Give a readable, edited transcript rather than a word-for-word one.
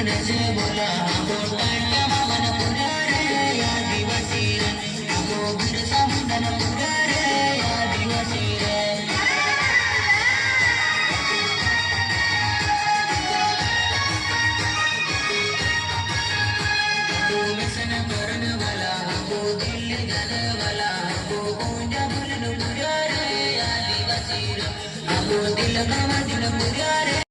नसे बोला बोटांच्या भावन पुरारे आदिवासी रे अगो बिरसा मुंडन पुरारे आदिवासी रे अगो व्यसन करण वाला अगो दिल जल वाला अगो पूजा भूलन पुरारे आदिवासी रे अगो दिल का मजन पुरारे